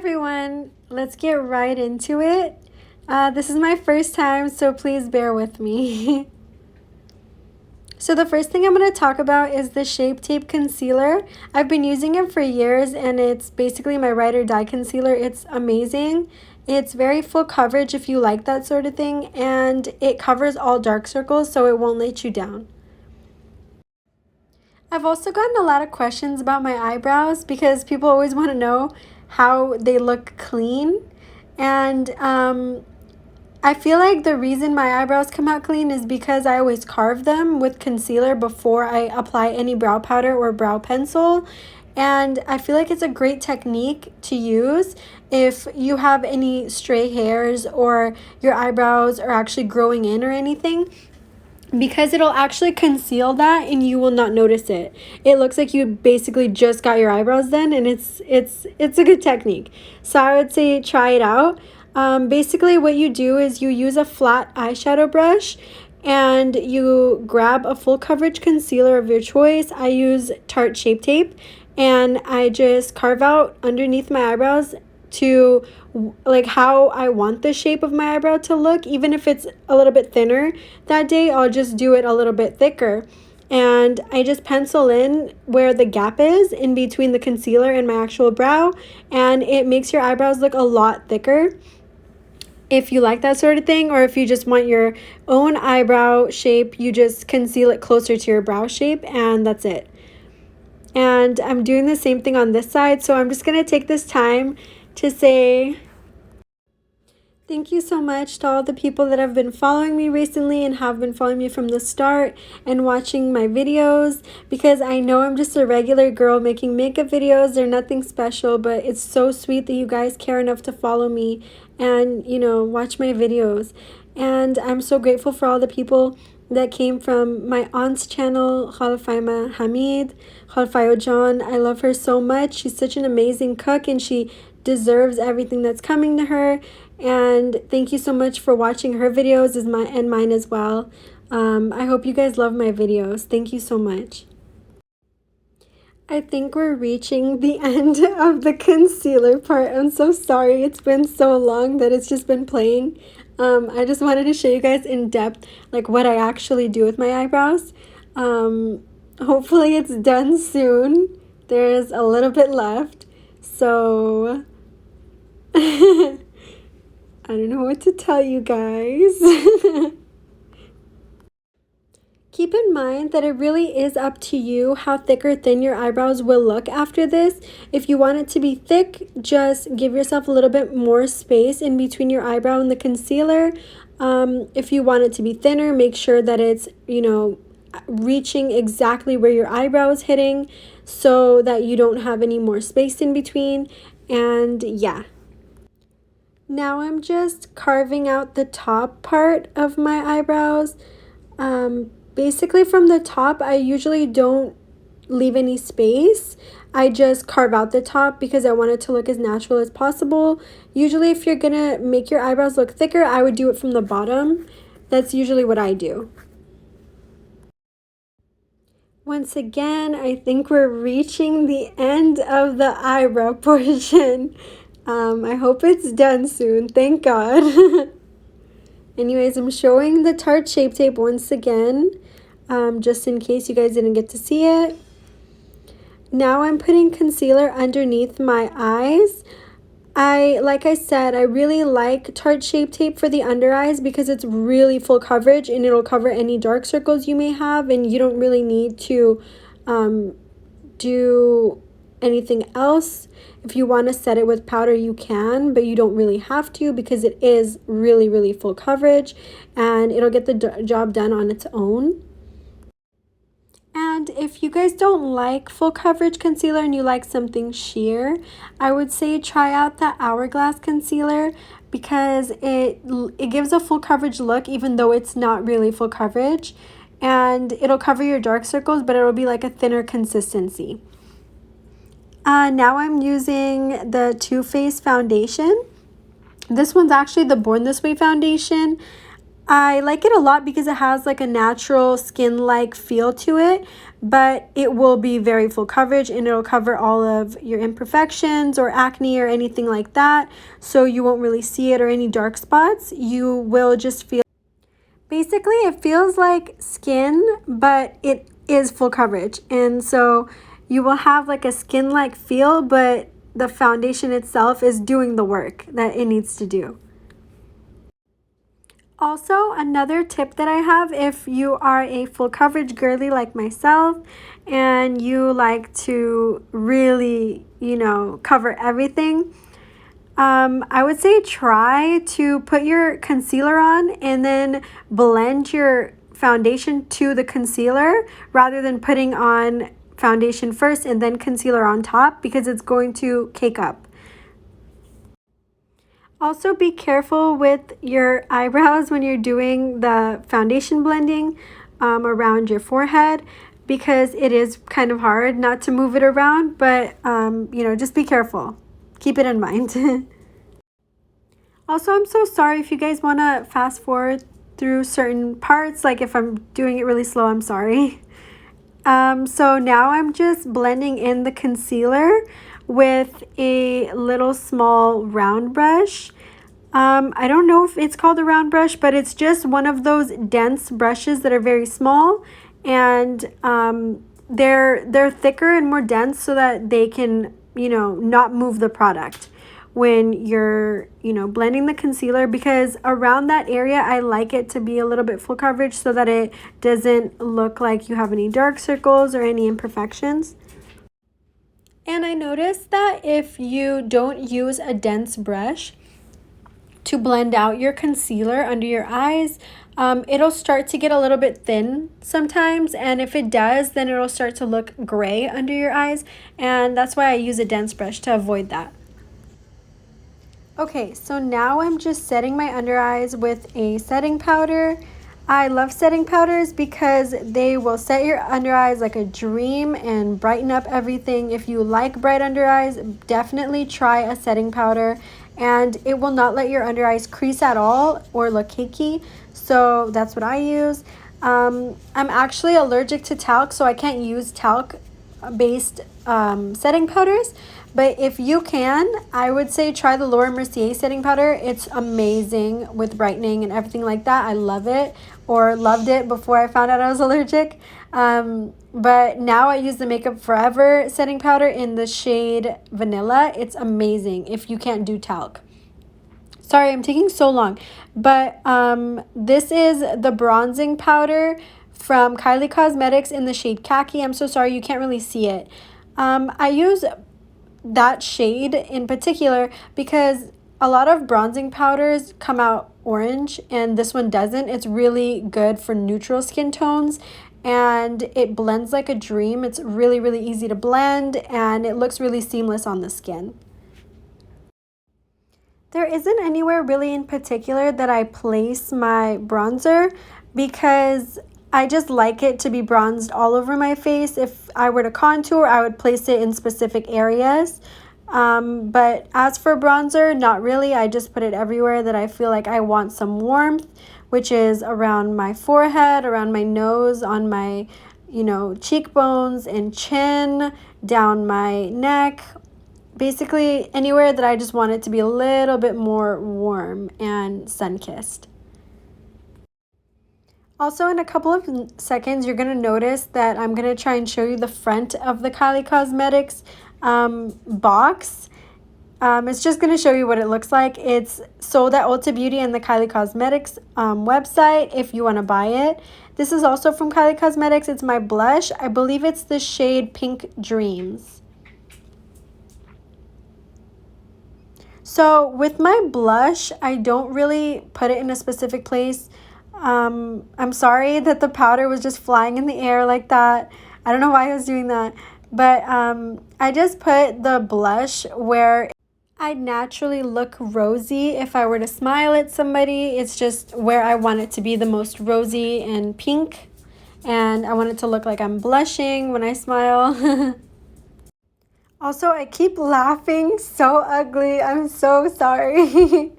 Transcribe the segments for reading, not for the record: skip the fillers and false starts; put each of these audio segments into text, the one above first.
everyone, let's get right into it. This is my first time, so please bear with me. So the first thing I'm going to talk about is the Shape Tape Concealer. I've been using it for years and it's basically my ride or die concealer. It's amazing. It's very full coverage if you like that sort of thing, and it covers all dark circles so it won't let you down. I've also gotten a lot of questions about my eyebrows because people always want to know how they look clean. And I feel like the reason my eyebrows come out clean is because I always carve them with concealer before I apply any brow powder or brow pencil. And I feel like it's a great technique to use if you have any stray hairs or your eyebrows are actually growing in or anything, because it'll actually conceal that and you will not notice it. It looks like you basically just got your eyebrows done, and it's a good technique. So I would say try it out. Basically what you do is you use a flat eyeshadow brush and you grab a full coverage concealer of your choice. I use Tarte Shape Tape, and I just carve out underneath my eyebrows to like how I want the shape of my eyebrow to look. Even if it's a little bit thinner that day, I'll just do it a little bit thicker. And I just pencil in where the gap is in between the concealer and my actual brow, and it makes your eyebrows look a lot thicker. If you like that sort of thing, or if you just want your own eyebrow shape, you just conceal it closer to your brow shape, and that's it. And I'm doing the same thing on this side, so I'm just going to take this time to say thank you so much to all the people that have been following me recently and have been following me from the start and watching my videos, because I know I'm just a regular girl making makeup videos. They're nothing special, but it's so sweet that you guys care enough to follow me and, you know, watch my videos. And I'm so grateful for all the people that came from my aunt's channel, Khalfaima Hamid, Khalfayo John. I love her so much. She's such an amazing cook and she deserves everything that's coming to her. And thank you so much for watching her videos and mine as well. I hope you guys love my videos. Thank you so much. I think we're reaching the end of the concealer part. I'm so sorry. It's been so long that it's just been playing. I just wanted to show you guys in depth like what I actually do with my eyebrows. Hopefully it's done soon. There's a little bit left. So I don't know what to tell you guys. Keep in mind that it really is up to you how thick or thin your eyebrows will look after this. If you want it to be thick, just give yourself a little bit more space in between your eyebrow and the concealer. If you want it to be thinner, make sure that it's, you know, reaching exactly where your eyebrow is hitting so that you don't have any more space in between. And yeah. Now I'm just carving out the top part of my eyebrows. Basically from the top, I usually don't leave any space. I just carve out the top because I want it to look as natural as possible. Usually if you're gonna make your eyebrows look thicker, I would do it from the bottom. That's usually what I do. Once again, I think we're reaching the end of the eyebrow portion. I hope it's done soon. Thank God. Anyways, I'm showing the Tarte Shape Tape once again, just in case you guys didn't get to see it. Now I'm putting concealer underneath my eyes. Like I said, I really like Tarte Shape Tape for the under eyes because it's really full coverage and it'll cover any dark circles you may have, and you don't really need to do anything else. If you want to set it with powder, you can, but you don't really have to because it is really, really full coverage and it'll get the job done on its own. And if you guys don't like full coverage concealer and you like something sheer, I would say try out the Hourglass concealer because it gives a full coverage look even though it's not really full coverage, and it'll cover your dark circles, but it'll be like a thinner consistency. Now I'm using the Too Faced foundation. This one's actually the Born This Way foundation. I like it a lot because it has like a natural skin-like feel to it, but it will be very full coverage and it'll cover all of your imperfections or acne or anything like that. So you won't really see it or any dark spots. You will just feel, basically it feels like skin, but it is full coverage. And so you will have like a skin-like feel, but the foundation itself is doing the work that it needs to do. Also, another tip that I have, if you are a full coverage girly like myself and you like to really, cover everything, I would say try to put your concealer on and then blend your foundation to the concealer rather than putting on foundation first and then concealer on top, because it's going to cake up. Also, be careful with your eyebrows when you're doing the foundation blending around your forehead, because it is kind of hard not to move it around, but just be careful. Keep it in mind. Also, I'm so sorry if you guys want to fast forward through certain parts, like if I'm doing it really slow, I'm sorry. So now I'm just blending in the concealer with a little small round brush. I don't know if it's called a round brush, but it's just one of those dense brushes that are very small, and they're thicker and more dense so that they can, not move the product when you're, blending the concealer, because around that area, I like it to be a little bit full coverage so that it doesn't look like you have any dark circles or any imperfections. And I noticed that if you don't use a dense brush to blend out your concealer under your eyes, it'll start to get a little bit thin sometimes, and if it does, then it'll start to look gray under your eyes, and that's why I use a dense brush to avoid that. Okay, so now I'm just setting my under eyes with a setting powder. I love setting powders because they will set your under eyes like a dream and brighten up everything. If you like bright under eyes, definitely try a setting powder, and it will not let your under eyes crease at all or look cakey. So that's what I use. I'm actually allergic to talc, so I can't use talc based setting powders, but if you can, I would say try the Laura Mercier setting powder. It's amazing with brightening and everything like that. I love it, or loved it before I found out I was allergic. But now I use the Makeup Forever setting powder in the shade Vanilla. It's amazing if you can't do talc. Sorry, I'm taking so long, but this is the bronzing powder from Kylie Cosmetics in the shade Khaki. I'm so sorry you can't really see it. I use that shade in particular because a lot of bronzing powders come out orange and this one doesn't. It's really good for neutral skin tones and it blends like a dream. It's really, really easy to blend and it looks really seamless on the skin. There isn't anywhere really in particular that I place my bronzer because I just like it to be bronzed all over my face. If I were to contour, I would place it in specific areas. But as for bronzer, not really. I just put it everywhere that I feel like I want some warmth, which is around my forehead, around my nose, on my, cheekbones and chin, down my neck. Basically anywhere that I just want it to be a little bit more warm and sun-kissed. Also, in a couple of seconds, you're going to notice that I'm going to try and show you the front of the Kylie Cosmetics box. It's just going to show you what it looks like. It's sold at Ulta Beauty and the Kylie Cosmetics website if you want to buy it. This is also from Kylie Cosmetics. It's my blush. I believe it's the shade Pink Dreams. So with my blush, I don't really put it in a specific place. I'm sorry that the powder was just flying in the air like that. I don't know why I was doing that. But I just put the blush where I naturally look rosy if I were to smile at somebody. It's just where I want it to be the most rosy and pink. And I want it to look like I'm blushing when I smile. Also, I keep laughing so ugly. I'm so sorry.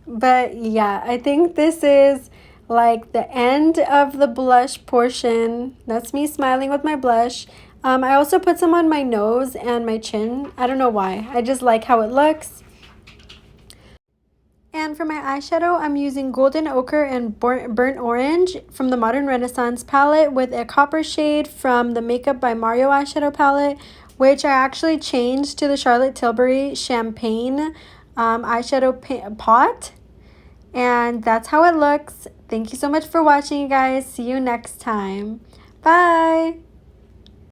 But yeah, I think this is like the end of the blush portion. That's me smiling with my blush. I also put some on my nose and my chin. I don't know why. I just like how it looks. And for my eyeshadow, I'm using Golden Ochre and Burnt Orange from the Modern Renaissance palette with a copper shade from the Makeup by Mario eyeshadow palette, which I actually changed to the Charlotte Tilbury Champagne eyeshadow pot. And that's how it looks. Thank you so much for watching, you guys. See you next time. Bye!